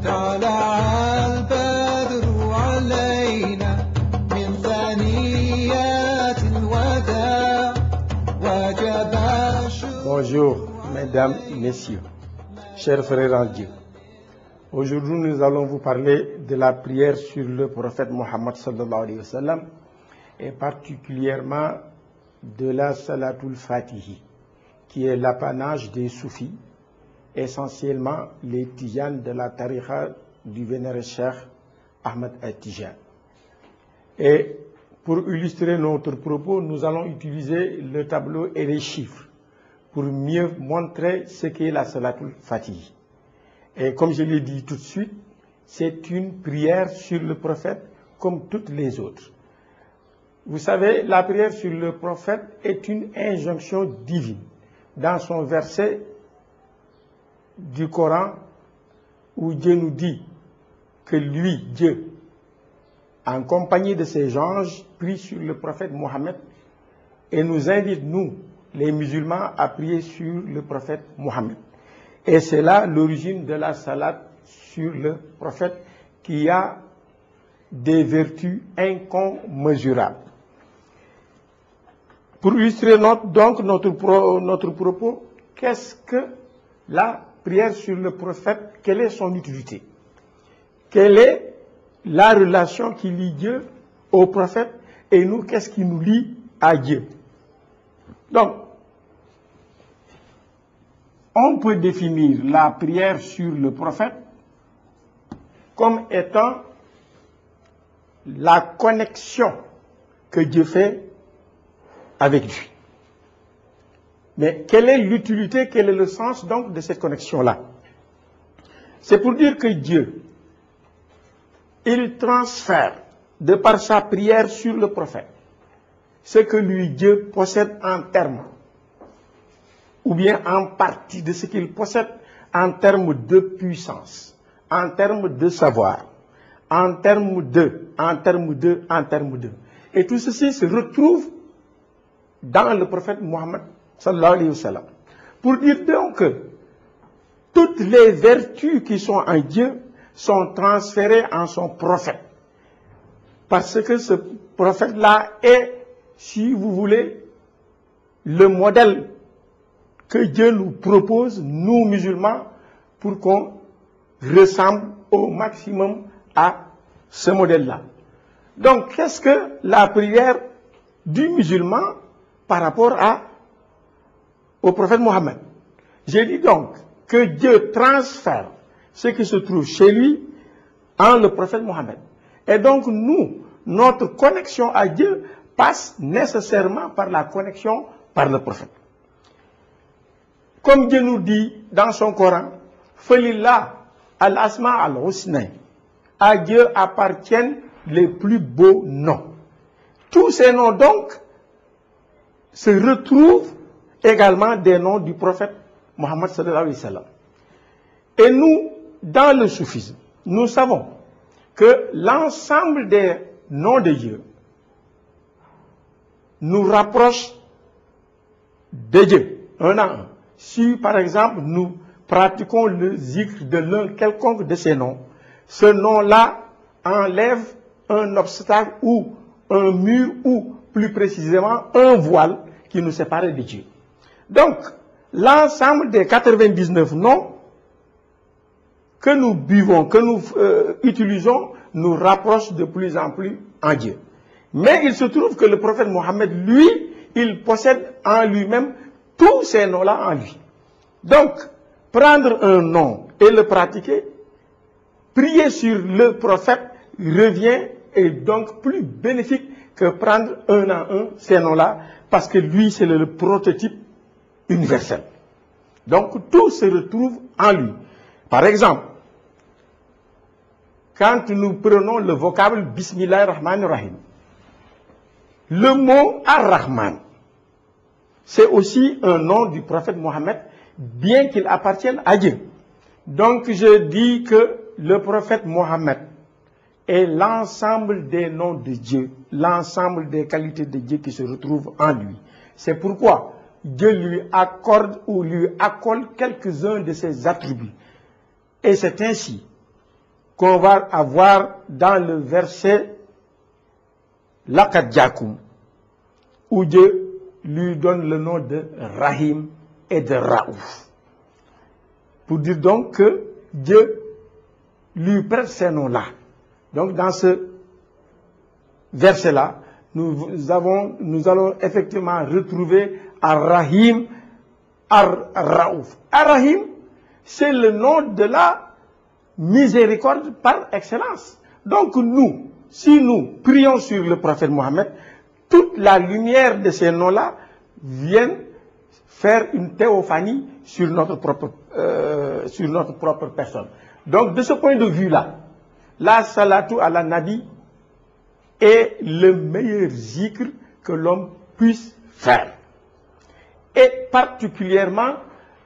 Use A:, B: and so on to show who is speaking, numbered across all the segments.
A: طلع البدر علينا من ثنيات الوداع وجب الشكر.
B: Bonjour, mesdames, messieurs, chers frères en Dieu. Aujourd'hui, nous allons vous parler de la prière sur le prophète Mohammed sallallahu alayhi wa sallam et particulièrement de la Salatul Fatihi, qui est l'apanage des soufis, essentiellement les tijanes de la tariqa du vénéré Cheikh Ahmed al-Tijan. Et pour illustrer notre propos, nous allons utiliser le tableau et les chiffres pour mieux montrer ce qu'est la Salatul Fatihi. Et comme je l'ai dit tout de suite, c'est une prière sur le prophète comme toutes les autres. Vous savez, la prière sur le prophète est une injonction divine. Dans son verset du Coran, où Dieu nous dit que lui, Dieu, en compagnie de ses anges, prie sur le prophète Mohammed et nous invite, nous, les musulmans, à prier sur le prophète Mohammed. Et c'est là l'origine de la salade sur le prophète qui a des vertus incommensurables. Pour illustrer notre propos, qu'est-ce que la prière sur le prophète, quelle est son utilité? Quelle est la relation qui lie Dieu au prophète et nous, qu'est-ce qui nous lie à Dieu? Donc, on peut définir la prière sur le prophète comme étant la connexion que Dieu fait avec lui. Mais quelle est l'utilité, quel est le sens donc de cette connexion-là? C'est pour dire que Dieu, il transfère de par sa prière sur le prophète ce que lui Dieu possède en termes, ou bien en partie de ce qu'il possède en termes de puissance, en termes de savoir, en termes de. Et tout ceci se retrouve dans le prophète Mohammed sallallahu alayhi wa sallam. Pour dire donc que toutes les vertus qui sont en Dieu sont transférées en son prophète. Parce que ce prophète-là est, si vous voulez, le modèle que Dieu nous propose, nous musulmans, pour qu'on ressemble au maximum à ce modèle-là. Donc, qu'est-ce que la prière du musulman par rapport au prophète Mohammed? J'ai dit donc que Dieu transfère ce qui se trouve chez lui en le prophète Mohammed. Et donc, nous, notre connexion à Dieu passe nécessairement par la connexion par le prophète. Comme Dieu nous dit dans son Coran, Falillah al-asma al-husna, à Dieu appartiennent les plus beaux noms. Tous ces noms donc se retrouvent également des noms du prophète Mohammed sallallahu alayhi wa sallam. Et nous, dans le soufisme, nous savons que l'ensemble des noms de Dieu nous rapproche de Dieu, un à un. Si, par exemple, nous pratiquons le zikr de l'un quelconque de ces noms, ce nom-là enlève un obstacle ou un mur ou, plus précisément, un voile qui nous sépare de Dieu. Donc, l'ensemble des 99 noms que nous buvons, que nous utilisons, nous rapproche de plus en plus en Dieu. Mais il se trouve que le prophète Mohammed, lui, il possède en lui-même tous ces noms-là en lui. Donc, prendre un nom et le pratiquer, prier sur le prophète revient et donc plus bénéfique que prendre un à un ces noms-là, parce que lui, c'est le prototype universel. Donc, tout se retrouve en lui. Par exemple, quand nous prenons le vocable Bismillah Rahman Rahim, le mot Ar-Rahman, c'est aussi un nom du prophète Mohammed, bien qu'il appartienne à Dieu. Donc je dis que le prophète Mohammed est l'ensemble des noms de Dieu, l'ensemble des qualités de Dieu qui se retrouvent en lui. C'est pourquoi Dieu lui accorde ou lui accole quelques-uns de ses attributs. Et c'est ainsi qu'on va avoir dans le verset Laqad Jaakum, où Dieu lui donne le nom de Rahim et de Raouf. Pour dire donc que Dieu lui prête ces noms-là. Donc dans ce verset-là, nous allons effectivement retrouver Ar-Rahim, Ar-Raouf. Ar-Rahim, c'est le nom de la miséricorde par excellence. Donc nous, si nous prions sur le prophète Mohammed, toute la lumière de ces noms-là viennent faire une théophanie sur notre propre personne. Donc de ce point de vue-là, la salatu ala nabi est le meilleur zikr que l'homme puisse faire. Et particulièrement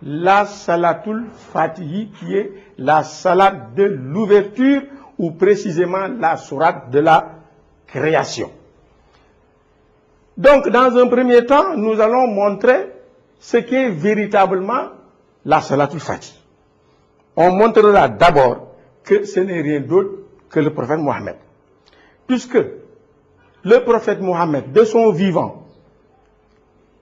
B: la salatul fatihi, qui est la salat de l'ouverture, ou précisément la sourate de la création. Donc dans un premier temps, nous allons montrer ce qu'est véritablement la salatul fatihi. On montrera d'abord que ce n'est rien d'autre que le prophète Mohammed. Puisque le prophète Mohammed, de son vivant,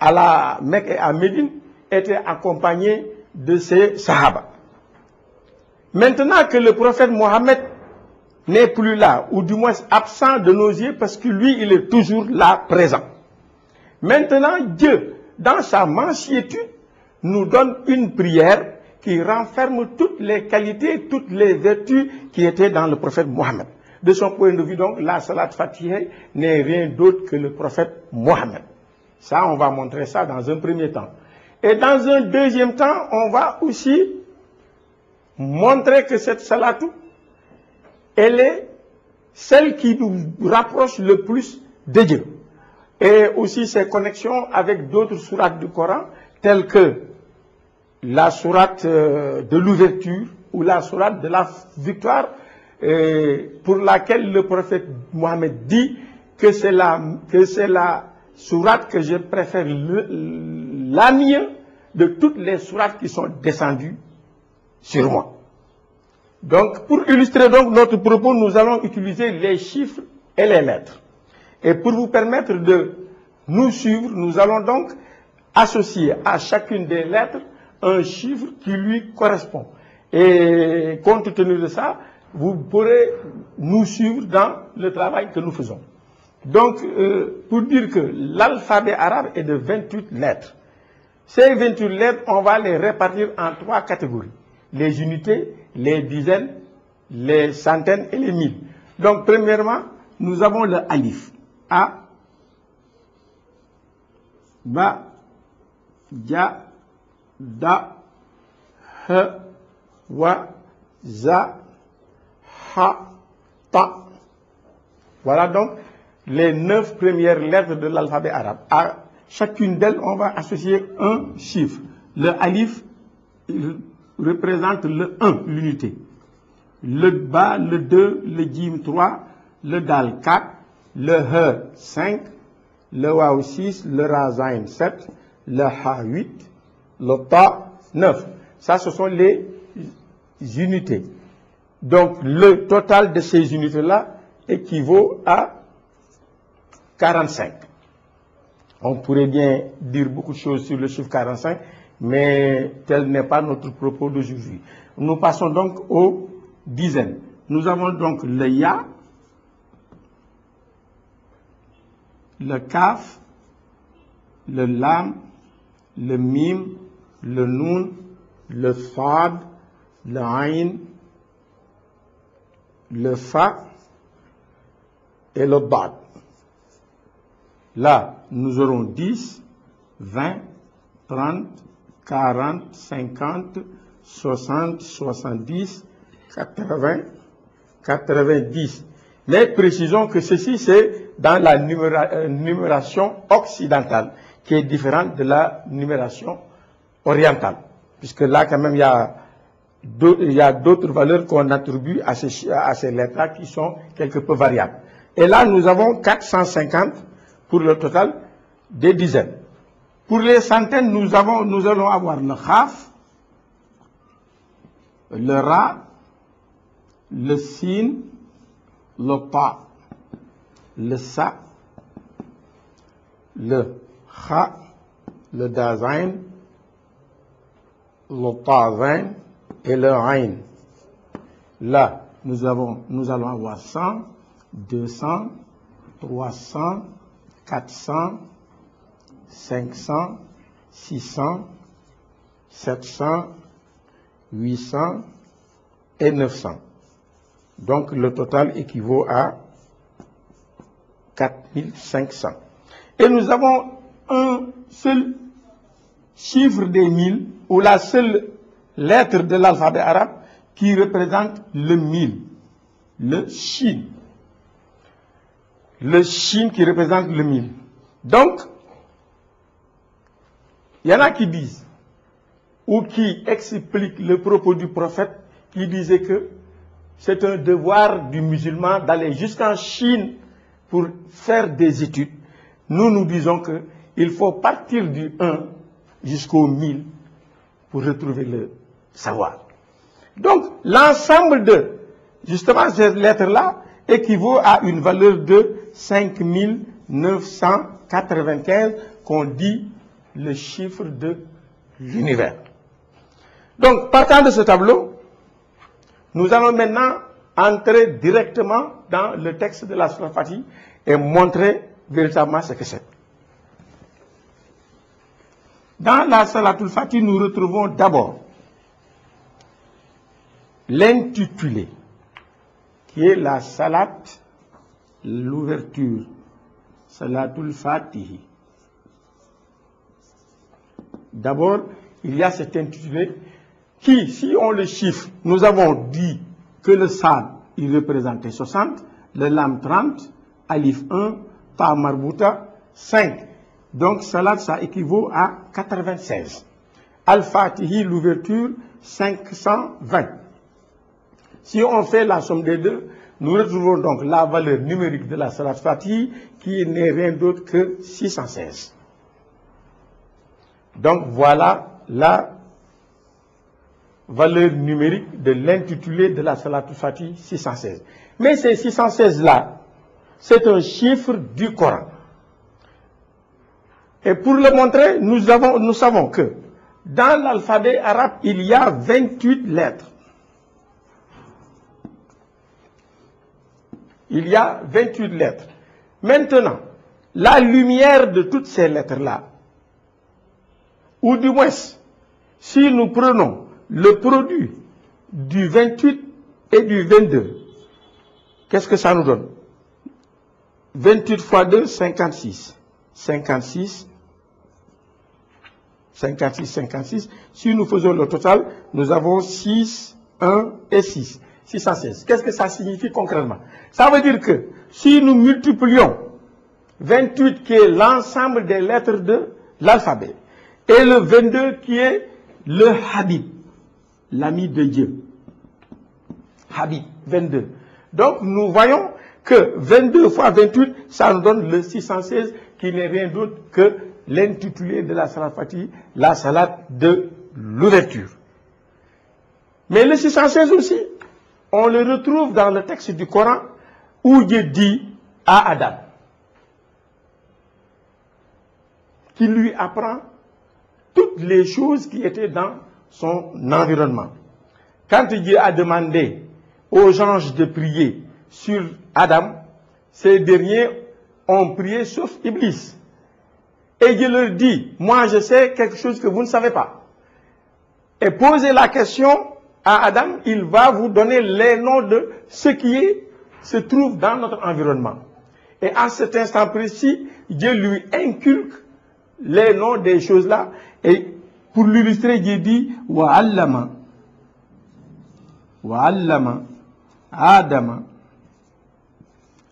B: à la Mecque et à Médine, était accompagné de ses sahaba. Maintenant que le prophète Mohammed n'est plus là, ou du moins absent de nos yeux, parce que lui, il est toujours là, présent. Maintenant, Dieu, dans sa mansuétude, nous donne une prière qui renferme toutes les qualités, toutes les vertus qui étaient dans le prophète Mohammed. De son point de vue, donc, la salat Fatiha n'est rien d'autre que le prophète Mohammed. Ça, on va montrer ça dans un premier temps. Et dans un deuxième temps, on va aussi montrer que cette salatou, elle est celle qui nous rapproche le plus de Dieu. Et aussi ses connexions avec d'autres sourates du Coran, telles que la sourate de l'ouverture ou la sourate de la victoire, pour laquelle le prophète Mohammed dit que c'est la sourate que je préfère la mieux de toutes les sourates qui sont descendues sur moi. Donc, pour illustrer donc notre propos, nous allons utiliser les chiffres et les lettres. Et pour vous permettre de nous suivre, nous allons donc associer à chacune des lettres un chiffre qui lui correspond. Et compte tenu de ça, vous pourrez nous suivre dans le travail que nous faisons. Donc, pour dire que l'alphabet arabe est de 28 lettres. Ces 28 lettres, on va les répartir en 3 catégories. Les unités, les dizaines, les centaines et les mille. Donc, premièrement, nous avons le alif. A, Ba, Ja, Da, He, Wa, Za, Ha, Ta. Voilà donc les 9 premières lettres de l'alphabet arabe. À chacune d'elles, on va associer un chiffre. Le alif représente le 1, l'unité. Le Ba, le 2, le Jim 3, le Dal 4, le He 5, le Waw 6, le Ra Zayn 7, le Ha 8, le Ta 9. Ça, ce sont les unités. Donc, le total de ces unités-là équivaut à 45. On pourrait bien dire beaucoup de choses sur le chiffre 45, mais tel n'est pas notre propos d'aujourd'hui. Nous passons donc aux dizaines. Nous avons donc le Ya, le Kaf, le Lam, le Mim, le Nun, le Sad, le Ain, le Fa et le Dad. Là, nous aurons 10, 20, 30, 40, 50, 60, 70, 80, 90. Mais précisons que ceci, c'est dans la numération occidentale, qui est différente de la numération orientale. Puisque là, quand même, il y a d'autres valeurs qu'on attribue à ces lettres-là qui sont quelque peu variables. Et là, nous avons 450 pour le total des dizaines. Pour les centaines, nous allons avoir le Khaf, le Ra, le sin, le ta, le sa, le kha, le dazain, le tazain et le ain. Là, nous allons avoir 100, 200, 300, 400, 500, 600, 700, 800 et 900. Donc le total équivaut à 4500. Et nous avons un seul chiffre des 1000 ou la seule lettre de l'alphabet arabe qui représente le 1000, le shin. Le shin qui représente le 1000. Donc, il y en a qui disent, ou qui expliquent le propos du prophète, qui disait que c'est un devoir du musulman d'aller jusqu'en Chine pour faire des études. Nous disons qu'il faut partir du 1 jusqu'au 1000 pour retrouver le savoir. Donc, l'ensemble de, justement, ces lettres-là équivaut à une valeur de 5995 qu'on dit le chiffre de l'univers. Donc, partant de ce tableau, nous allons maintenant entrer directement dans le texte de la Sourate Fatiha et montrer véritablement ce que c'est. Dans la Salatul Fatiha, nous retrouvons d'abord l'intitulé, qui est la Salat, l'ouverture, Salatul Fatiha. D'abord, il y a cet intitulé qui, si on le chiffre, nous avons dit que le Sad, il représentait 60, le Lam 30, Alif 1, Ta Marbuta 5. Donc, Salat, ça équivaut à 96. Al-Fatihi, l'ouverture, 520. Si on fait la somme des deux, nous retrouvons donc la valeur numérique de la Salat Fatihi qui n'est rien d'autre que 616. Donc, voilà la valeur numérique de l'intitulé de la Salatul Fatiha, 616. Mais ces 616-là, c'est un chiffre du Coran. Et pour le montrer, nous savons que dans l'alphabet arabe, il y a 28 lettres. Il y a 28 lettres. Maintenant, la lumière de toutes ces lettres-là, ou du moins, si nous prenons le produit du 28 et du 22, qu'est-ce que ça nous donne? 28 fois 2, 56. 56, 56, 56. Si nous faisons le total, nous avons 6, 1 et 6. 616. Qu'est-ce que ça signifie concrètement? Ça veut dire que si nous multiplions 28 qui est l'ensemble des lettres de l'alphabet et le 22 qui est le Habib, l'ami de Dieu. Habib, 22. Donc nous voyons que 22 fois 28, ça nous donne le 616 qui n'est rien d'autre que l'intitulé de la Salat Fatiha, la Salat de l'ouverture. Mais le 616 aussi, on le retrouve dans le texte du Coran où Dieu dit à Adam qu'il lui apprend toutes les choses qui étaient dans son environnement. Quand Dieu a demandé aux anges de prier sur Adam, ces derniers ont prié sauf Iblis. Et Dieu leur dit, moi je sais quelque chose que vous ne savez pas. Et posez la question à Adam, il va vous donner les noms de ce qui se trouve dans notre environnement. Et à cet instant précis, Dieu lui inculque les noms des choses-là. Et pour l'illustrer, Dieu dit, Wa'allama Adama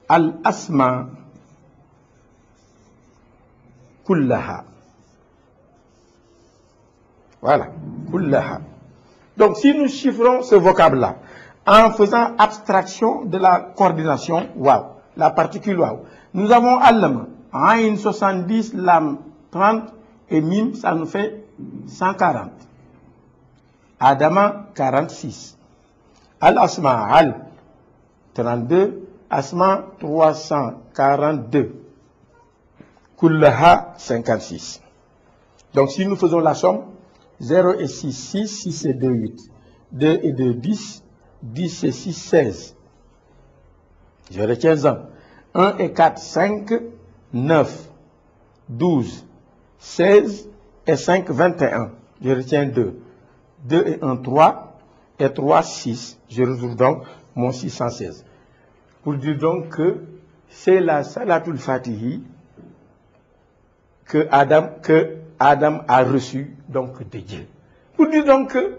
B: al-asma kullaha. Voilà, kullaha. Donc, si nous chiffrons ce vocable-là, en faisant abstraction de la coordination waw, la particule waw, nous avons allama, ayn 70, lam 30 et mim, ça nous fait 140. Adama 46. Al-Asma, Al, 32, Asma, 342, Kullaha, 56. Donc, si nous faisons la somme, 0 et 6, 6, 6 et 2, 8. 2 et 2, 10, 10 et 6, 16. Je retiens 1. 1 et 4, 5, 9, 12, 16 et 5, 21. Je retiens 2. 2 et 1, 3 et 3, 6. Je retrouve donc mon 616. Pour dire donc que c'est la Salatul Fatihi que Adam a reçu donc de Dieu. Pour dire donc que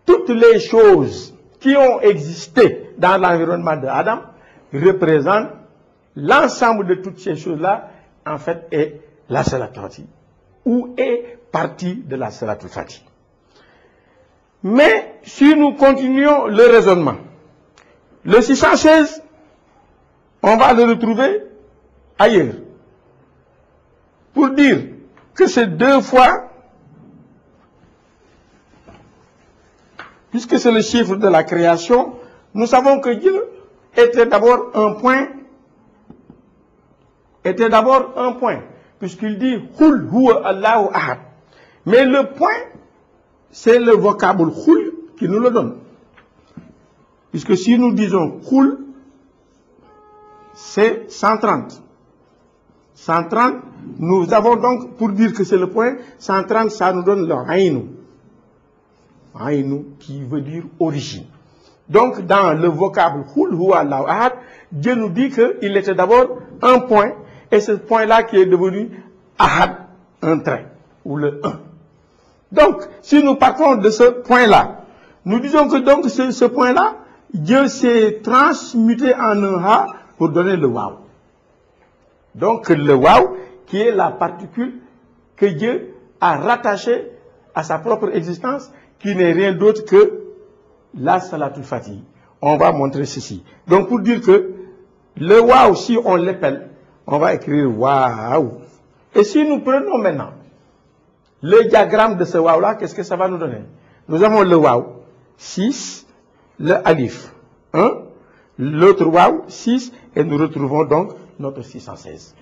B: toutes les choses qui ont existé dans l'environnement de Adam représentent l'ensemble de toutes ces choses-là, en fait, est la Salatul Fatihi, ou est partie de la Salatul Fatihi. Mais si nous continuons le raisonnement, le 616, on va le retrouver ailleurs. Pour dire que c'est 2 fois, puisque c'est le chiffre de la création, nous savons que Dieu était d'abord un point, puisqu'il dit Khul huwa Allahu ahad. Mais le point, c'est le vocable Khul qui nous le donne. Puisque si nous disons Khul, c'est 130. 130, nous avons donc, pour dire que c'est le point, 130, ça nous donne le Aïnou. Aïnou, qui veut dire origine. Donc, dans le vocable Khul huwa Allahu ahad, Dieu nous dit qu'il était d'abord un point, et ce point-là qui est devenu Ahad, un trait, ou le 1. Donc, si nous partons de ce point-là, nous disons que donc ce point-là, Dieu s'est transmuté en un Ha pour donner le Waouh. Donc, le Waouh, qui est la particule que Dieu a rattachée à sa propre existence, qui n'est rien d'autre que la Salatul Fatihi. On va montrer ceci. Donc, pour dire que le Waouh, si on l'appelle, on va écrire Waouh. Et si nous prenons maintenant le diagramme de ce Waouh-là, qu'est-ce que ça va nous donner? Nous avons le Waouh, 6, le Alif, 1, l'autre Waouh, 6, et nous retrouvons donc notre 616.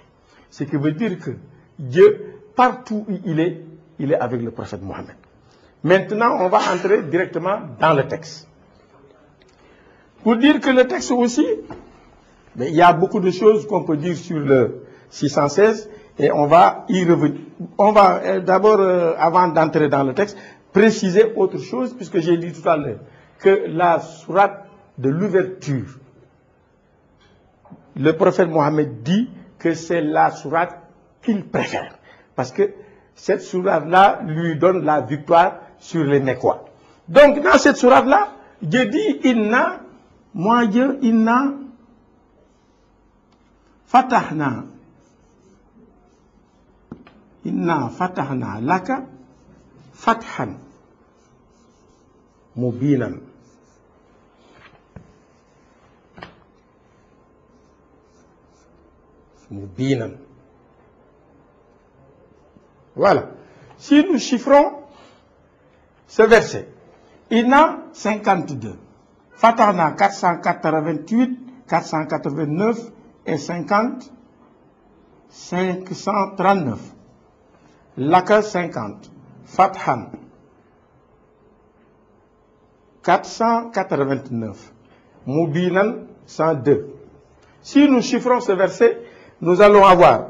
B: Ce qui veut dire que Dieu, partout où il est avec le prophète Mohammed. Maintenant, on va entrer directement dans le texte. Pour dire que le texte aussi, mais il y a beaucoup de choses qu'on peut dire sur le 616 et on va y revenir. On va d'abord, avant d'entrer dans le texte, préciser autre chose, puisque j'ai dit tout à l'heure que la sourate de l'ouverture, le prophète Mohammed dit que c'est la sourate qu'il préfère. Parce que cette sourate-là lui donne la victoire sur les Mécois. Donc, dans cette sourate-là, Dieu dit, Inna, moi Dieu, Inna, Fatahna. Inna fatahna laka fathan mubinan. Mubinan. Voilà. Si nous chiffrons ce verset, Inna 52, Fatahna 488, 489 et 50, 539. Laka 50, Fathan 489, Mubinan 102. Si nous chiffrons ce verset, nous allons avoir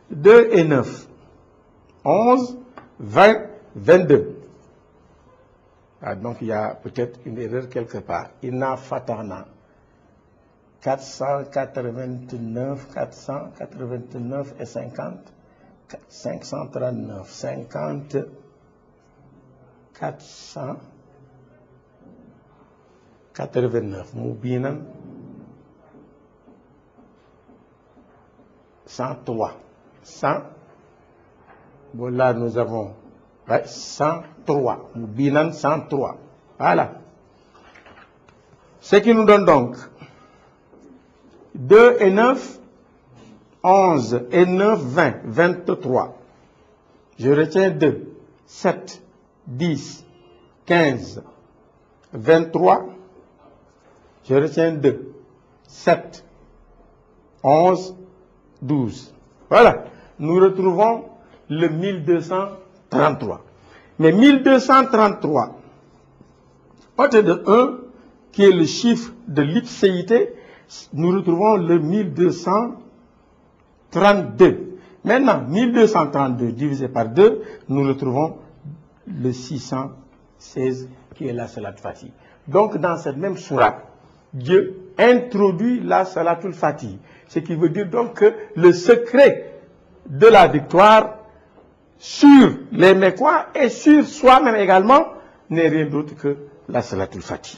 B: 2 et 9, 11, 20, 22. Ah, donc il y a peut-être une erreur quelque part. Inna Fatahna 489, 489 et 50. 539, 50, 489, Moubinan, 103, 100, bon là nous avons 103, Moubinan 103, voilà. Ce qui nous donne donc 2 et 9, 11 et 9, 20, 23. Je retiens 2, 7, 10, 15, 23, Je retiens 2, 7, 11, 12. Voilà. Nous retrouvons le 1233. Mais 1233, côté de 1, qui est le chiffre de l'ipséité, nous retrouvons le 1232. Maintenant, 1232 divisé par 2, nous retrouvons le 616 qui est la Salat Fatih. Donc, dans cette même sourate, Dieu introduit la Salatul Fatih. Ce qui veut dire donc que le secret de la victoire sur les Mécois et sur soi-même également n'est rien d'autre que la Salatul Fatih.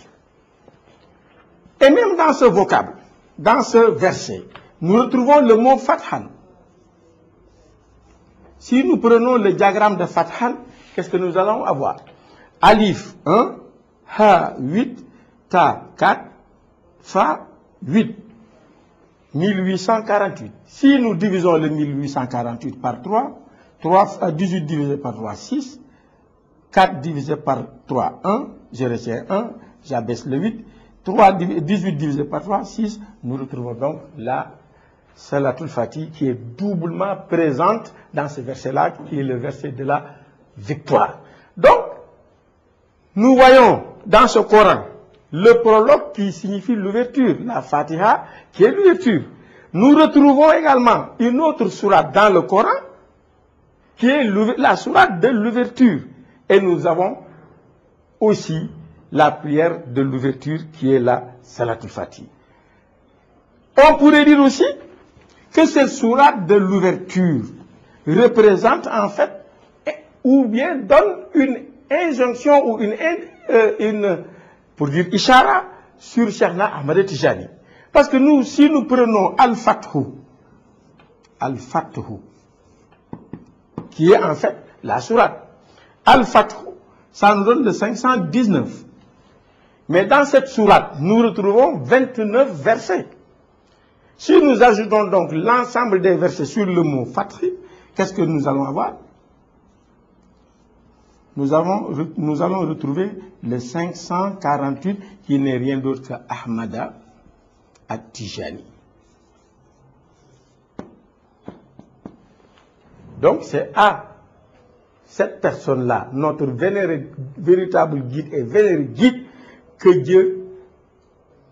B: Et même dans ce vocable, dans ce verset, nous retrouvons le mot Fathan. Si nous prenons le diagramme de Fathan, qu'est-ce que nous allons avoir? Alif 1, Ha 8, Ta 4, Fa 8. 1848. Si nous divisons le 1848 par 3, 18 divisé par 3, 6. 4 divisé par 3, 1. Je retiens 1, j'abaisse le 8. 18 divisé par 3, 6. Nous retrouvons donc la Salatul Fatih qui est doublement présente dans ce verset-là, qui est le verset de la victoire. Donc, nous voyons dans ce Coran le prologue qui signifie l'ouverture, la Fatiha qui est l'ouverture. Nous retrouvons également une autre sourate dans le Coran qui est la sourate de l'ouverture. Et nous avons aussi la prière de l'ouverture qui est la Salatul Fatih. On pourrait dire aussi que cette sourate de l'ouverture représente en fait ou bien donne une injonction ou pour dire Ishara sur Cheikhna Ahmad Tijani. Parce que nous, si nous prenons Al-Fathu, qui est en fait la sourate, Al-Fathu, ça nous donne le 519. Mais dans cette sourate, nous retrouvons 29 versets. Si nous ajoutons donc l'ensemble des versets sur le mot Fatih, qu'est-ce que nous allons avoir? Nous allons retrouver le 548 qui n'est rien d'autre que Ahmada At-Tijani. Donc c'est à cette personne-là, notre véritable guide et vénéré guide, que Dieu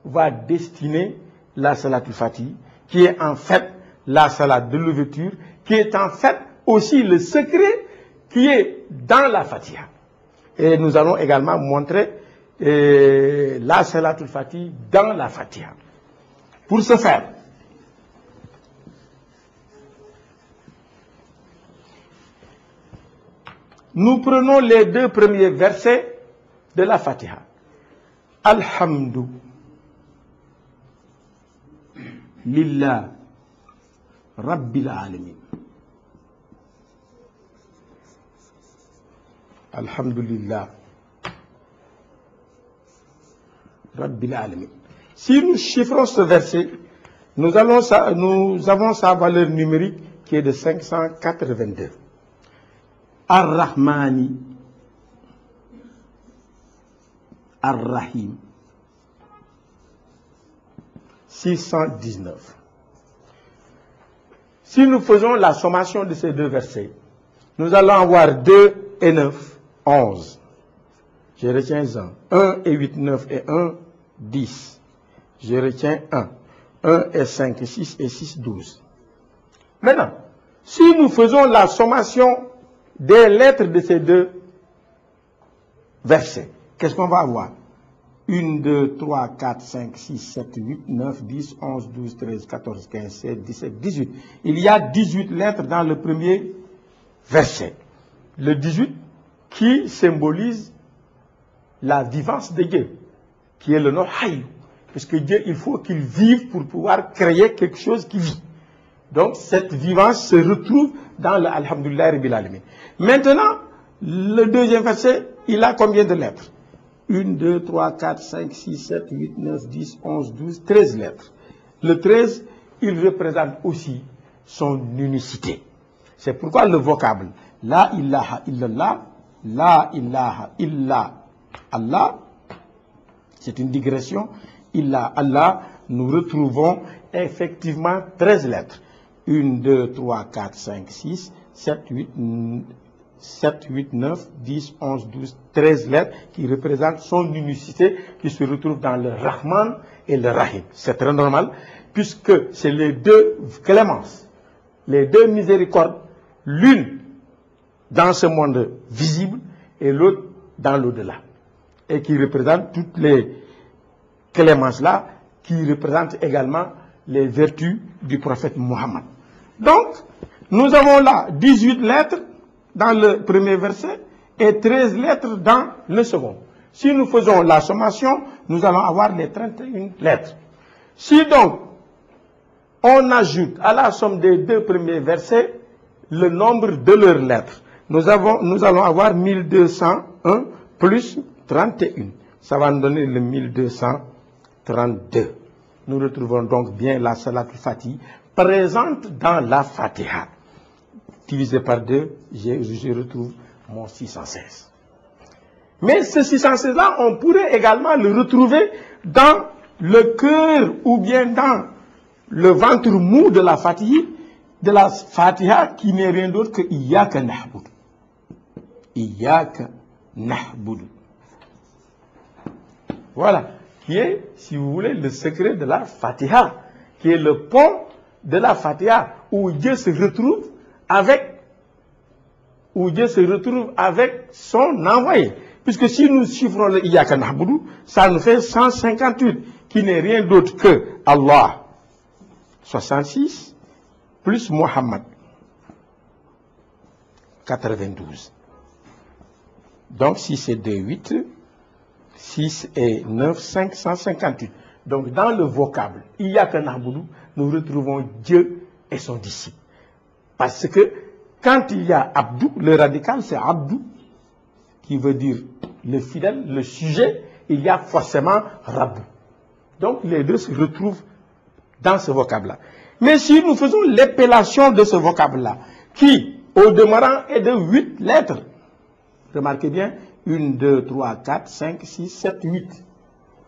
B: va destiner la Salatul Fatih, qui est en fait la Salat de l'ouverture, qui est en fait aussi le secret qui est dans la Fatiha. Et nous allons également montrer la Salatul Fatih dans la Fatiha. Pour ce faire, nous prenons les 2 premiers versets de la Fatiha. Alhamdu Lillah Rabbil Alamin. Alhamdulillah Rabbil Alamin. Si nous chiffrons ce verset, nous avons sa valeur numérique qui est de 582. Ar-Rahmani, Ar-Rahim, 619. Si nous faisons la sommation de ces 2 versets, nous allons avoir 2 et 9, 11. Je retiens 1 et 8, 9 et 1, 10. Je retiens 1. 1 et 5, 6 et 6, 12. Maintenant, si nous faisons la sommation des lettres de ces 2 versets, qu'est-ce qu'on va avoir? 1, 2, 3, 4, 5, 6, 7, 8, 9, 10, 11, 12, 13, 14, 15, 16, 17, 18. Il y a 18 lettres dans le premier verset. Le 18 qui symbolise la vivance de Dieu, qui est le nom Hayy. Parce que Dieu, il faut qu'il vive pour pouvoir créer quelque chose qui vit. Donc, cette vivance se retrouve dans le Alhamdulillah Rabbil Alamin. Maintenant, le deuxième verset, il a combien de lettres? 1, 2, 3, 4, 5, 6, 7, 8, 9, 10, 11, 12, 13 lettres. Le 13, il représente aussi son unicité. C'est pourquoi le vocable La ilaha illallah, La ilaha illa Allah, c'est une digression illa Allah, nous retrouvons effectivement 13 lettres. 1, 2, 3, 4, 5, 6, 7, 8, 9, 10, 11, 12, 13 lettres qui représentent son unicité qui se retrouve dans le Rahman et le Rahim. C'est très normal puisque c'est les deux clémences, les deux miséricordes, l'une dans ce monde visible et l'autre dans l'au-delà. Et qui représentent toutes les clémences-là, qui représentent également les vertus du prophète Mohammed. Donc, nous avons là 18 lettres dans le premier verset et 13 lettres dans le second. Si nous faisons la sommation, nous allons avoir les 31 lettres. Si donc, on ajoute à la somme des deux premiers versets le nombre de leurs lettres, nous allons avoir 1201 plus 31. Ça va nous donner le 1232. Nous retrouvons donc bien la Salatul Fatih présente dans la Fatiha. Divisé par 2, je retrouve mon 616. Mais ce 616-là, on pourrait également le retrouver dans le cœur ou bien dans le ventre mou de la Fatiha qui n'est rien d'autre que Iyyaka na'budu. Iyyaka na'budu. Voilà, qui est, si vous voulez, le secret de la Fatiha, qui est le pont de la Fatiha, où Dieu se retrouve avec son envoyé. Puisque si nous chiffrons le Iyyaka na'budu, ça nous fait 158, qui n'est rien d'autre que Allah, 66, plus Muhammad, 92. Donc 6 et 2, 8, 6 et 9, 558. Donc dans le vocable Iyyaka na'budu, nous retrouvons Dieu et son disciple. Parce que quand il y a Abdou, le radical c'est Abdou, qui veut dire le fidèle, le sujet, il y a forcément Rabbou. Donc les deux se retrouvent dans ce vocable-là. Mais si nous faisons l'épellation de ce vocable-là, qui au demeurant est de 8 lettres, remarquez bien, 1, 2, 3, 4, 5, 6, 7, 8.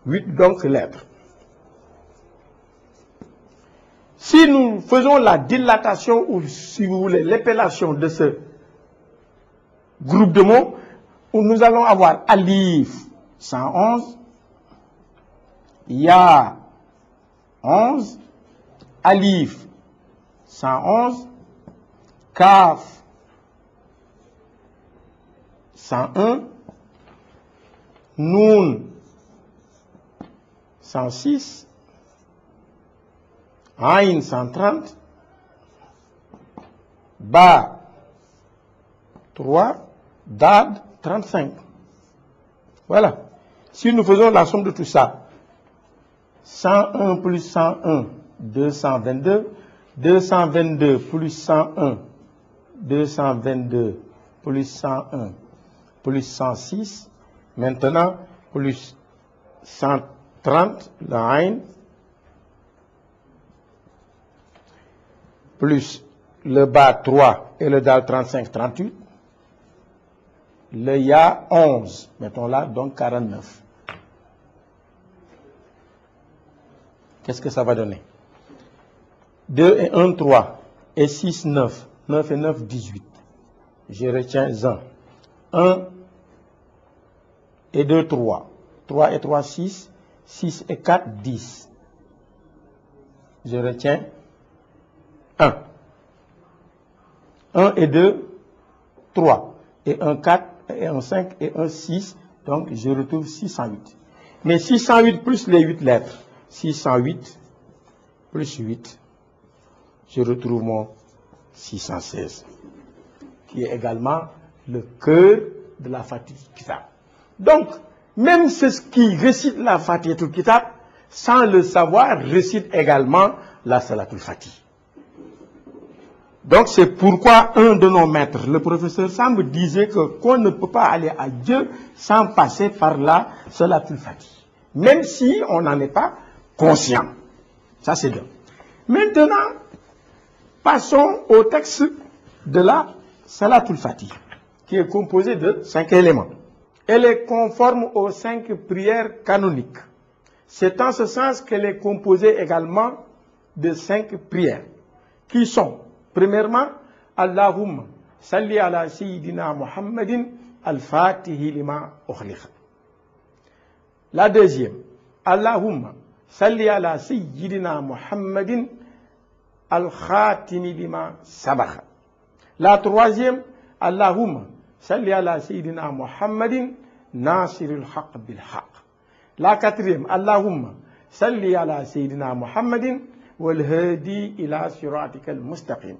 B: 8 donc lettres. Si nous faisons la dilatation, ou si vous voulez, l'épellation de ce groupe de mots, où nous allons avoir Alif, 111, Ya, 11, Alif, 111, Kaf, 101, Noun, 106, Aïn, 130, Ba, 3, Dad, 35. Voilà. Si nous faisons la somme de tout ça, 101 plus 101, 222, 222 plus 101, 222 plus 101, plus 106, maintenant plus 130, le Aïn, plus le Ba 3 et le Dal 35, 38, le Ya 11, mettons là, donc 49. Qu'est-ce que ça va donner? 2 et 1, 3, et 6, 9, 9 et 9, 18. Je retiens 1. 1 et 2, 3. 3 et 3, 6. 6 et 4, 10. Je retiens 1. 1 et 2, 3. Et 1, 4, et 1, 5, et 1, 6. Donc, je retrouve 608. Mais 608 plus les 8 lettres. 608 plus 8. Je retrouve mon 616. Qui est également le cœur de la Fatiha Kitab. Donc, même ceux qui récitent la Fatiha Kitab, sans le savoir, récitent également la Salatul Fatih. Donc, c'est pourquoi un de nos maîtres, le professeur Samb, disait qu'on ne peut pas aller à Dieu sans passer par la Salatul Fatih. Même si on n'en est pas conscient. Ça, c'est bien. Maintenant, passons au texte de la Salatul Fatih, qui est composé de 5 éléments. Elle est conforme aux 5 prières canoniques. C'est en ce sens qu'elle est composée également de 5 prières, qui sont, premièrement, Allahumma salli ala Sayyidina Muhammadin al-Fatihi lima ukhliqa. La deuxième, Allahumma salli ala Sayyidina Muhammadin al-Khatimi lima sabaqa. La troisième, Allahumma salli ala Sayyidina Muhammadin nasirul haqq bil haqq. La quatrième, Allahumma salli ala Sayyidina Muhammadin wal hadi ila siratikal mustaqim.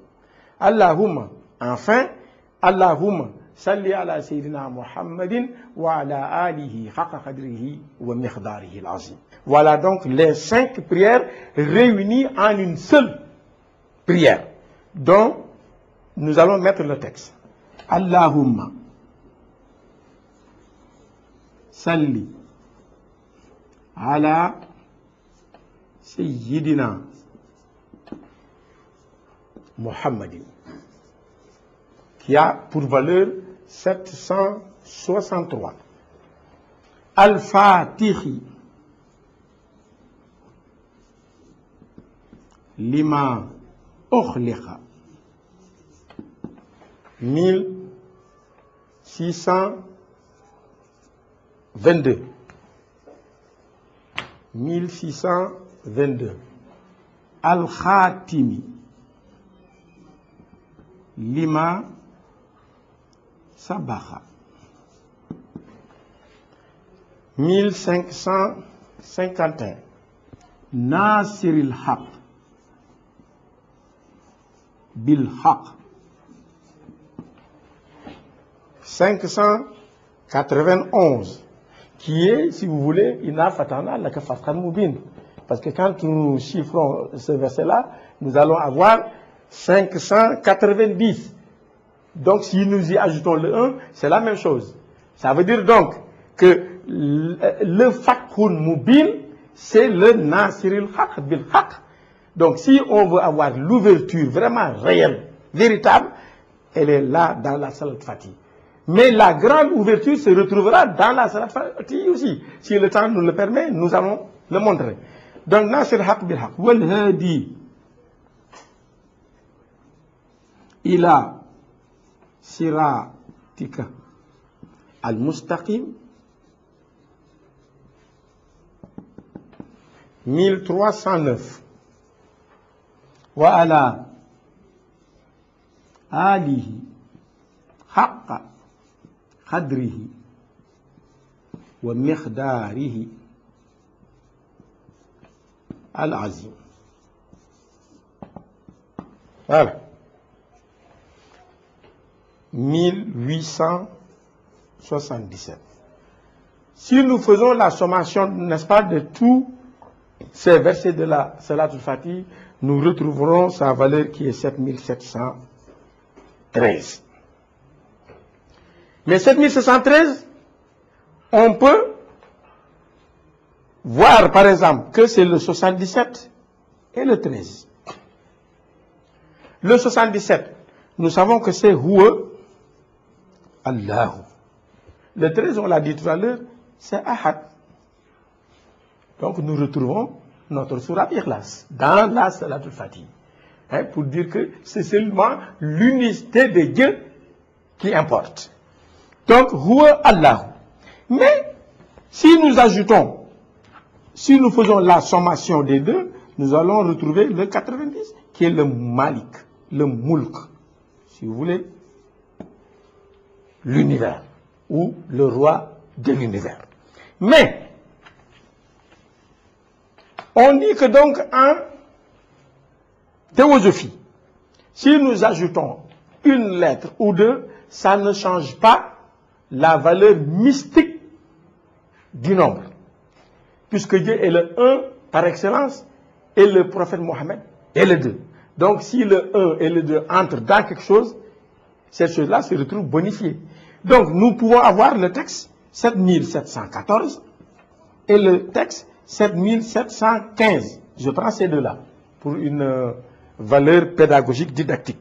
B: Allahumma, enfin, Allahumma salli ala Sayyidina Muhammadin wa ala alihi haqqa qadrihi wa miqdarihi al-azim. Voilà donc les 5 prières réunies en une seule prière, dont nous allons mettre le texte. Allahumma salli ala Sayyidina Muhammadin, qui a pour valeur 763. Al-Fatihi lima ukhliqa 1622. 1622. Al-Khatimi lima sabaqa 1551. Nasiril haq bil haq 591, qui est, si vous voulez, Inna fatana laka fathan mubin. Parce que quand nous chiffrons ce verset-là, nous allons avoir 590. Donc, si nous y ajoutons le 1, c'est la même chose. Ça veut dire donc que le fathun mubin, c'est le nasiril haq bil haq. Donc, si on veut avoir l'ouverture vraiment réelle, véritable, elle est là dans la salat Fatih. Mais la grande ouverture se retrouvera dans la salat Fatih aussi. Si le temps nous le permet, nous allons le montrer. Donc, nasir haq bil haq. Wal hadi ila siratika al-mustaqim 1309. Wa ala alihi haqqa qadrihi wa miqdarihi al-azim. Voilà. 1877. Si nous faisons la sommation, n'est-ce pas, de tous ces versets de la Salatul Fatih, nous retrouverons sa valeur qui est 7713. Mais 7713, on peut voir par exemple que c'est le 77 et le 13. Le 77, nous savons que c'est Huwa Allahu. Le 13, on l'a dit tout à l'heure, c'est Ahad. Donc nous retrouvons notre Surah Ikhlas dans la Salatul Fatih. Pour dire que c'est seulement l'unité de Dieu qui importe. Donc, Huwa Allahu. Mais, si nous ajoutons, si nous faisons la sommation des deux, nous allons retrouver le 90, qui est le Malik, le Mulk, si vous voulez, l'univers, ou le roi de l'univers. Mais, on dit que donc en théosophie, si nous ajoutons une lettre ou deux, ça ne change pas la valeur mystique du nombre. Puisque Dieu est le 1 par excellence et le prophète Mohammed est le 2. Donc si le 1 et le 2 entrent dans quelque chose, cette chose-là se retrouve bonifiée. Donc nous pouvons avoir le texte 7714 et le texte 7715. Je prends ces deux-là pour une valeur pédagogique didactique.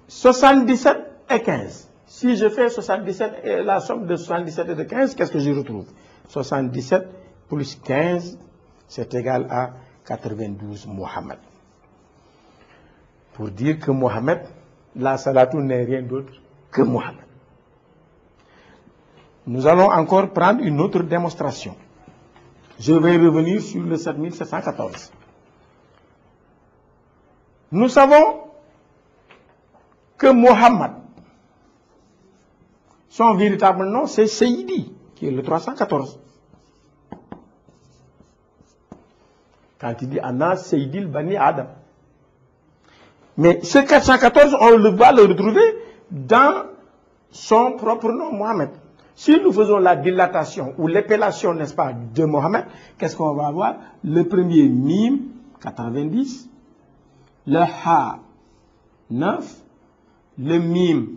B: 77 et 15. Si je fais 77 et la somme de 77 et de 15, qu'est-ce que je retrouve? 77 plus 15, c'est égal à 92 Mohammed. Pour dire que Mohammed, la salatu n'est rien d'autre que Mohammed. Nous allons encore prendre une autre démonstration. Je vais revenir sur le 7714. Nous savons que Mohammed, son véritable nom, c'est Seydi, qui est le 314. Quand il dit Anna Seydi Bani Adam. Mais ce 414, on va le retrouver dans son propre nom, Mohammed. Si nous faisons la dilatation ou l'épellation, n'est-ce pas, de Mohammed, qu'est-ce qu'on va avoir? Le premier mim, 90, le ha, 9, le mim,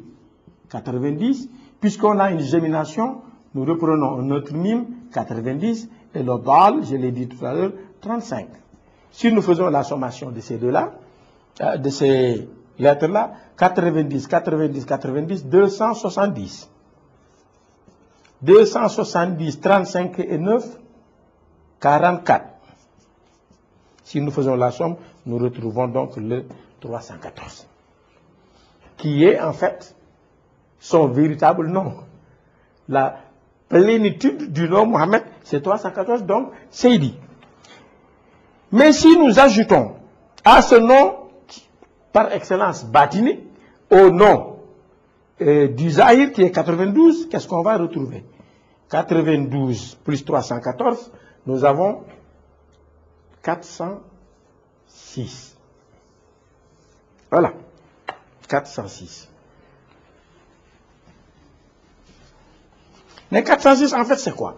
B: 90, puisqu'on a une gémination, nous reprenons un autre mim, 90, et le dal, je l'ai dit tout à l'heure, 35. Si nous faisons la sommation de ces deux-là, de ces lettres-là, 90, 90, 90, 270. 270, 35 et 9, 44. Si nous faisons la somme, nous retrouvons donc le 314, qui est en fait son véritable nom. La plénitude du nom Mohammed, c'est 314, donc Seydi. Mais si nous ajoutons à ce nom, par excellence batini, au nom du Zahir qui est 92, qu'est-ce qu'on va retrouver? 92 plus 314, nous avons 406. Voilà, 406. Mais 406, en fait, c'est quoi?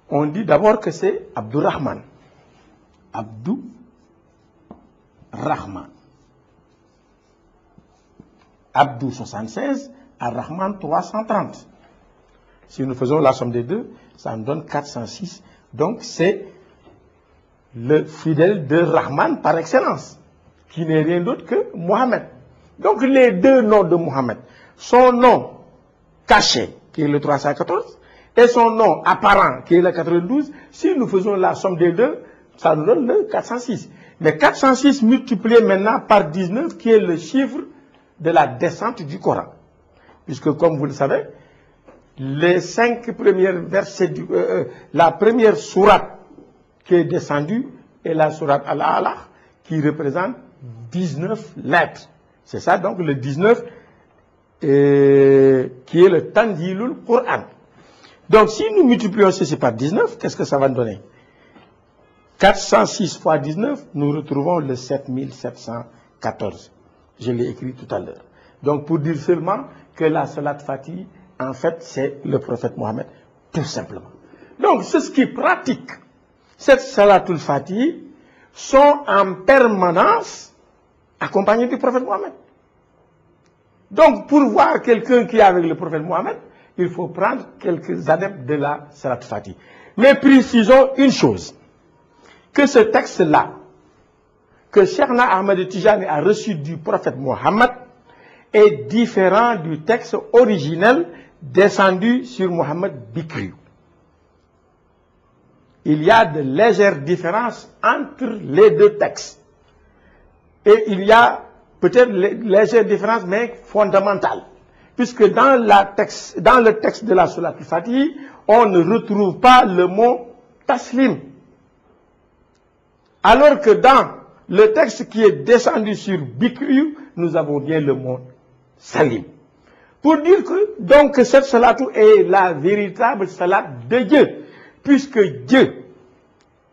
B: On dit d'abord que c'est Abdurrahman. Abdurrahman. Abdou 76, Ar-Rahman 330. Si nous faisons la somme des deux, ça nous donne 406. Donc c'est le fidèle de Rahman par excellence, qui n'est rien d'autre que Mohammed. Donc les deux noms de Mohammed, son nom caché, qui est le 314, et son nom apparent, qui est le 92, si nous faisons la somme des deux, ça nous donne le 406. Mais 406 multiplié maintenant par 19, qui est le chiffre de la descente du Coran. Puisque, comme vous le savez, les 5 premiers versets, la première sourate qui est descendue est la sourate Al-Alaq, qui représente 19 lettres. C'est ça, donc, le 19, qui est le Tanzilul Quran. Donc, si nous multiplions ceci par 19, qu'est-ce que ça va nous donner? 406 fois 19, nous retrouvons le 7714. Je l'ai écrit tout à l'heure. Donc, pour dire seulement que la Salat Fatih, en fait, c'est le prophète Mohammed, tout simplement. Donc, ceux qui pratiquent cette Salatul Fatih sont en permanence accompagnés du prophète Mohammed. Donc, pour voir quelqu'un qui est avec le prophète Mohammed, il faut prendre quelques adeptes de la Salatul Fatih. Mais précisons une chose, que ce texte-là, que Cheikhna Ahmed Tijani a reçu du prophète Mohammed, est différent du texte originel descendu sur Mohammed Bikri. Il y a de légères différences entre les deux textes. Et il y a peut-être légères différences, mais fondamentales. Puisque dans le texte de la Salatul Fatih, on ne retrouve pas le mot taslim. Alors que dans le texte qui est descendu sur Bikri, nous avons bien le mot salim. Pour dire que donc cette salatu est la véritable salat de Dieu. Puisque Dieu,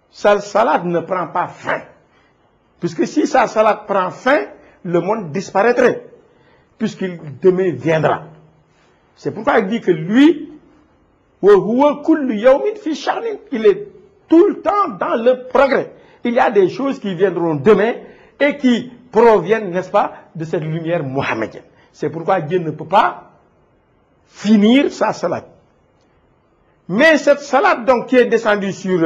B: sa salat ne prend pas fin. Puisque si sa salat prend fin, le monde disparaîtrait. Puisqu'il demain viendra. C'est pourquoi il dit que lui, il est tout le temps dans le progrès. Il y a des choses qui viendront demain et qui proviennent, n'est-ce pas, de cette lumière mohammedienne. C'est pourquoi Dieu ne peut pas finir sa salat. Mais cette salat donc qui est descendue sur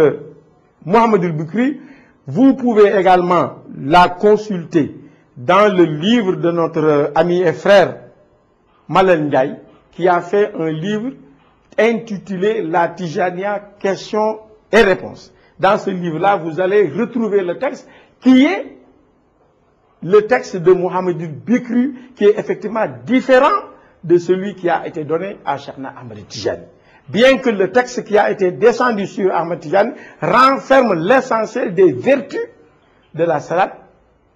B: Mohammed al-Bikri, vous pouvez également la consulter dans le livre de notre ami et frère Malal Ndiaye, qui a fait un livre intitulé La Tijania, questions et réponses. Dans ce livre-là, vous allez retrouver le texte qui est le texte de Mohamed Bikri, qui est effectivement différent de celui qui a été donné à Cheikhna Ahmed Tijani. Bien que le texte qui a été descendu sur Ahmed Tijani renferme l'essentiel des vertus de la salat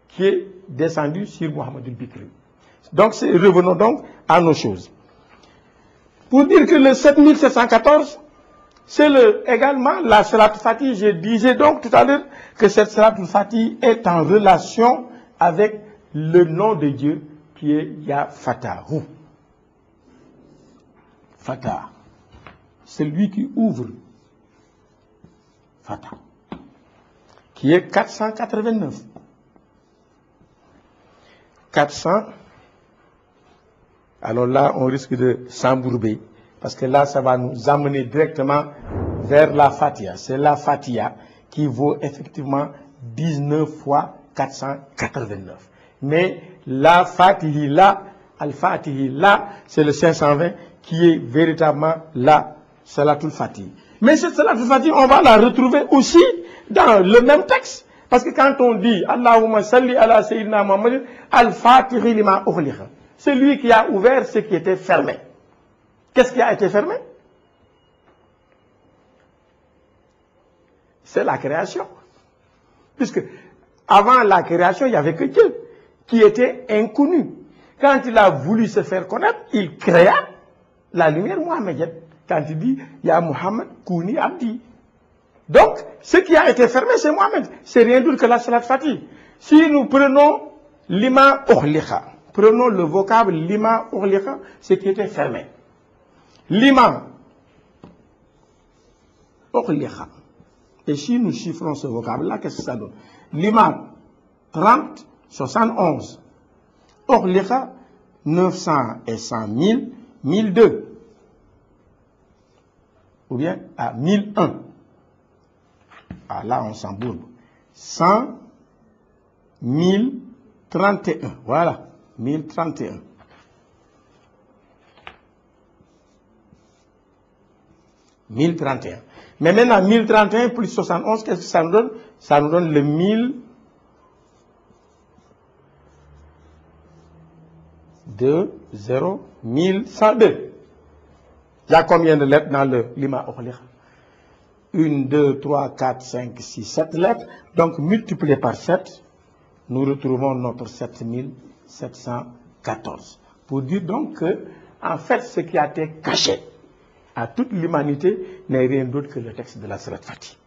B: qui est descendu sur Mohamed Bikri. Donc revenons donc à nos choses. Pour dire que le 7714, c'est également la salat Fatih. Je disais donc tout à l'heure que cette salat Fatih est en relation avec le nom de Dieu qui est Ya Fatahu. Fatah. C'est lui qui ouvre. Fatah. Qui est 489. 400. Alors là, on risque de s'embourber. Parce que là, ça va nous amener directement vers la Fatiha. C'est la Fatiha qui vaut effectivement 19 fois 489. Mais la Fatihi là, Al-Fatihi là, c'est le 520 qui est véritablement la Salatul Fatih. Mais cette Salatul Fatih, on va la retrouver aussi dans le même texte. Parce que quand on dit Allahumma salli ala sayyidina Muhammad al-Fatihi lima ughliqa, c'est lui qui a ouvert ce qui était fermé. Qu'est-ce qui a été fermé? C'est la création. Puisque avant la création, il n'y avait que Dieu qui était inconnu. Quand il a voulu se faire connaître, il créa la lumière mohammedienne. Quand il dit Ya Muhammad Kouni Abdi. Donc, ce qui a été fermé, c'est Mohammed. C'est rien d'autre que la Salat Fatih. Si nous prenons Lima Ughliqa, prenons le vocable Lima Ughliqa, ce qui était fermé. Lima Ughliqa. Et si nous chiffrons ce vocable-là, qu'est-ce que ça donne? Lima 30, 71. Ughliqa 900 et 100 000, 1002. Ou bien à 1001. Ah là, on s'embourbe. 100, 1031. Voilà, 1031. Mais maintenant, 1031 plus 71, qu'est-ce que ça nous donne? Ça nous donne le 1102. Il y a combien de lettres dans le Lima Ughliqa? 1, 2, 3, 4, 5, 6, 7 lettres. Donc, multiplié par 7, nous retrouvons notre 7714. Pour dire donc que, en fait, ce qui a été caché à toute l'humanité n'est rien d'autre que le texte de la Salat Fatih.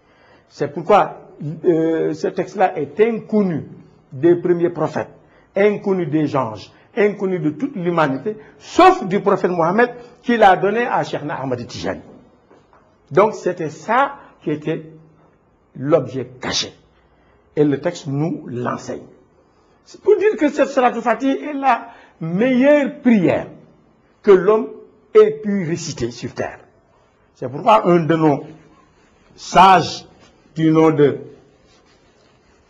B: C'est pourquoi ce texte-là est inconnu des premiers prophètes, inconnu des anges, inconnu de toute l'humanité, sauf du prophète Mohammed qui l'a donné à Cheikhna Ahmed Tijani. Donc c'était ça qui était l'objet caché. Et le texte nous l'enseigne. C'est pour dire que cette Salatul Fatih est la meilleure prière que l'homme ait pu réciter sur terre. C'est pourquoi un de nos sages du nom de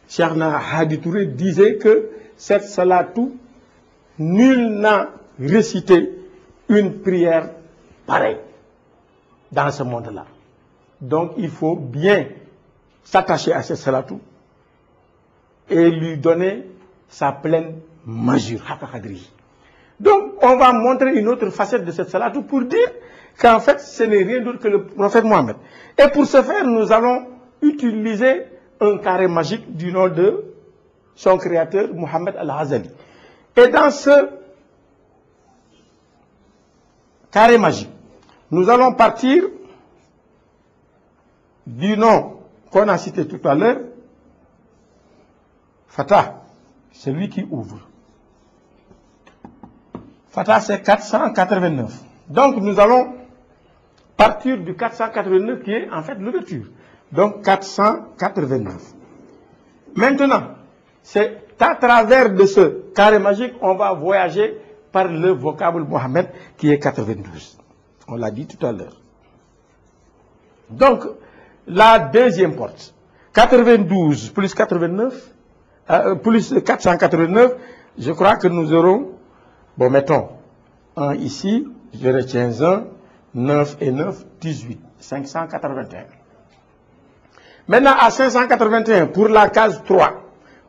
B: Cheikhna Hadi Touré disait que cette Salatou, nul n'a récité une prière pareille dans ce monde-là. Donc il faut bien s'attacher à cette Salatou et lui donner sa pleine mesure. Donc on va montrer une autre facette de cette Salatou pour dire qu'en fait ce n'est rien d'autre que le prophète Mohammed. Et pour ce faire, nous allons utiliser un carré magique du nom de son créateur, Mohammed Al-Ghazali. Et dans ce carré magique, nous allons partir du nom qu'on a cité tout à l'heure, Fatah, celui qui ouvre. Fatah, c'est 489. Donc, nous allons partir du 489 qui est en fait l'ouverture. Donc, 489. Maintenant, c'est à travers de ce carré magique, on va voyager par le vocable Mohammed qui est 92. On l'a dit tout à l'heure. Donc, la deuxième porte, 92 plus 89, plus 489, je crois que nous aurons, bon, mettons, un ici, je retiens un, 9 et 9, 18. 581. Maintenant, à 581, pour la case 3,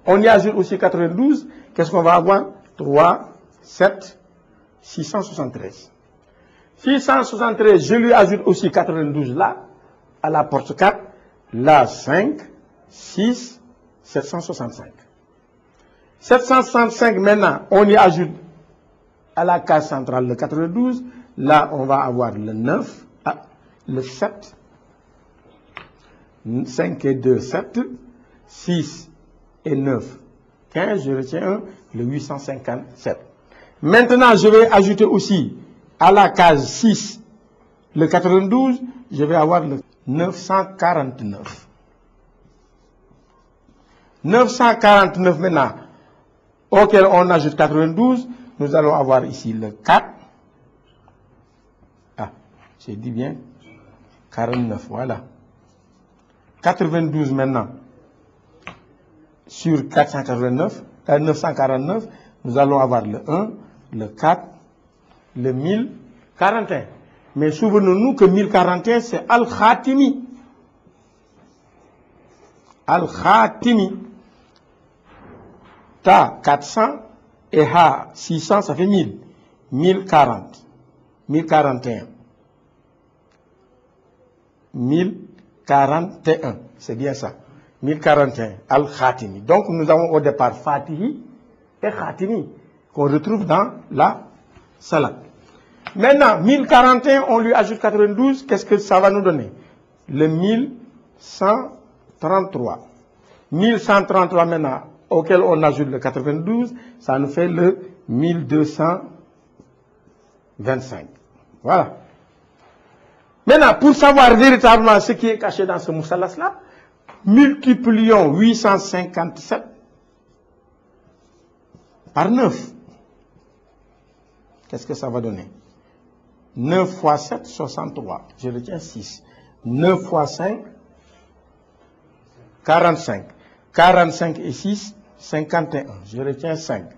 B: on y ajoute aussi 92. Qu'est-ce qu'on va avoir? 3, 7, 673. 673, je lui ajoute aussi 92 là, à la porte 4, là 5, 6, 765. 765 maintenant, on y ajoute à la case centrale le 92, là on va avoir le 9, le 7, 5 et 2, 7, 6 et 9, 15, je retiens 1, le 857. Maintenant, je vais ajouter aussi à la case 6, le 92, je vais avoir le 949. 949 maintenant, auquel on ajoute 92, nous allons avoir ici le 4. Ah, j'ai dit bien 49, voilà. 92 maintenant, sur 949, nous allons avoir le 1, le 4, le 1041. Mais souvenons-nous que 1041, c'est Al-Khatimi. Al-Khatimi. Ta 400 et Ha 600, ça fait 1000. 1040. 1041. 1041. C'est bien ça. 1041. Al-Khatimi. Donc nous avons au départ Fatihi et Khatimi, qu'on retrouve dans la salat. Maintenant, 1041, on lui ajoute 92. Qu'est-ce que ça va nous donner? Le 1133. 1133 maintenant, auquel on ajoute le 92, ça nous fait le 1225. Voilà. Maintenant, pour savoir véritablement ce qui est caché dans ce moussalas-là, multiplions 857 par 9. Qu'est-ce que ça va donner? 9 fois 7, 63. Je retiens 6. 9 fois 5, 45. 45 et 6, 51. Je retiens 5.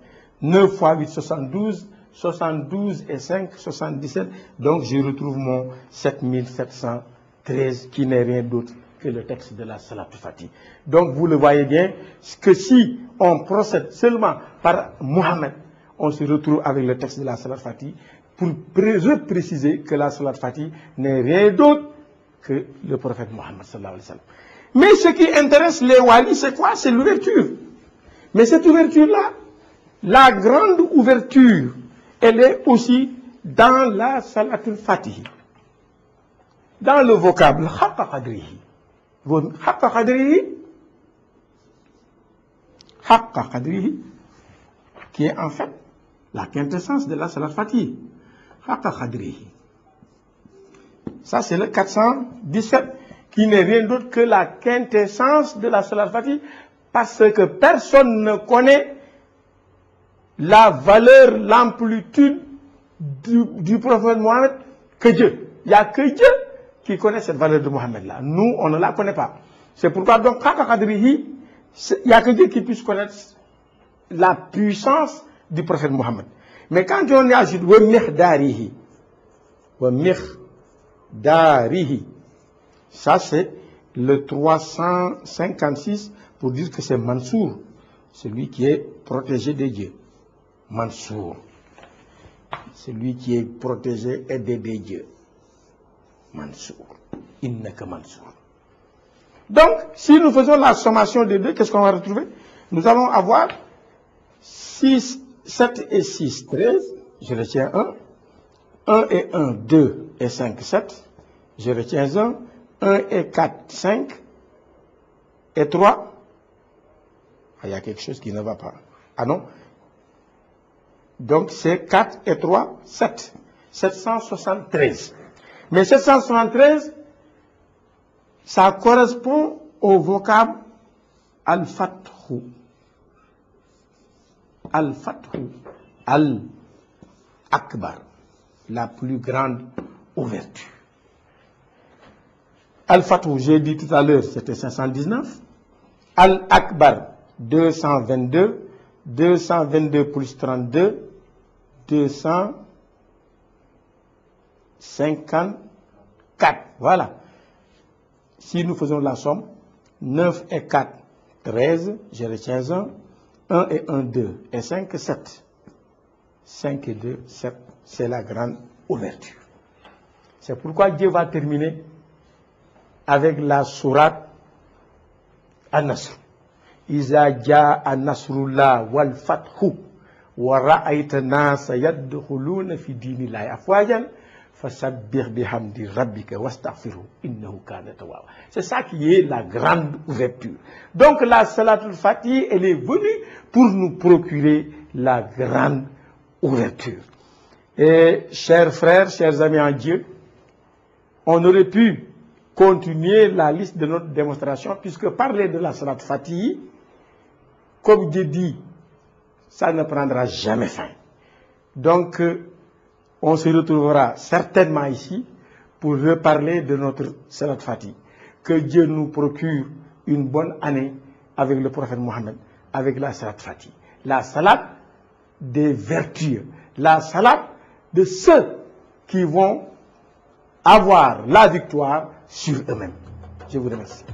B: 9 fois 8, 72. 72 et 5, 77. Donc, je retrouve mon 7713 qui n'est rien d'autre que le texte de la Salat al-Fatih. Donc, vous le voyez bien, que si on procède seulement par Mohammed, on se retrouve avec le texte de la Salat al-Fatih pour préciser que la Salat al-Fatih n'est rien d'autre que le prophète Mohammed sallallahu alayhi wa sallam. Mais ce qui intéresse les walis, c'est quoi? C'est l'ouverture. Mais cette ouverture-là, la grande ouverture, elle est aussi dans la Salat al-Fatih. Dans le vocable Haqqa Qadrihi. Haqqa Qadrihi, Haqqa Qadrihi, qui est en fait la quintessence de la Salat al-Fatih. Haqqa Qadrihi. Ça, c'est le 417, qui n'est rien d'autre que la quintessence de la Salat al-Fatih, parce que personne ne connaît la valeur, l'amplitude du prophète Mohammed que Dieu. Il n'y a que Dieu qui connaît cette valeur de Mohammed-là. Nous, on ne la connaît pas. C'est pourquoi, donc, Haqqa Qadrihi, il n'y a que Dieu qui puisse connaître la puissance du prophète Mohammed. Mais quand on y ajoute wa miqdarihi, ça c'est le 356 pour dire que c'est Mansour, celui qui est protégé des dieux. Mansour, celui qui est protégé et aidé des dieux. Mansour, innaka Mansour. Donc, si nous faisons la sommation des deux, qu'est-ce qu'on va retrouver? Nous allons avoir 6, 7 et 6, 13. Je retiens 1. 1 et 1, 2 et 5, 7. Je retiens 1. 1 et 4, 5. Et 3. Ah, il y a quelque chose qui ne va pas. Ah non? Donc, c'est 4 et 3, 7. 773. Mais 773, ça correspond au vocable Al-Fathu. Al-Fathu. Al-Akbar. La plus grande ouverture. Al-Fathu, j'ai dit tout à l'heure, c'était 519. Al-Akbar, 222. 222 plus 32, 256. 54. Voilà. Si nous faisons la somme, 9 et 4, 13, je retiens 1. 1 et 1, 2. Et 5, 7. 5 et 2, 7. C'est la grande ouverture. C'est pourquoi Dieu va terminer avec la sourate An-Nasr. Iza jaa nasrullah wal fathu wa ra'ayta nasa yadkhuluna fi dinillahi afwajan fasabbih bihamdi rabbika wastaghfirhu innahu kana tawwaba. C'est ça qui est la grande ouverture. Donc la salatul fatih, elle est venue pour nous procurer la grande ouverture. Et chers frères, chers amis en Dieu, on aurait pu continuer la liste de notre démonstration, puisque parler de la salat fatih, comme Dieu dit, ça ne prendra jamais fin. Donc, on se retrouvera certainement ici pour reparler de notre salat fatih. Que Dieu nous procure une bonne année avec le prophète Mohammed, avec la salat fatih. La salat des vertueux, la salat de ceux qui vont avoir la victoire sur eux-mêmes. Je vous remercie.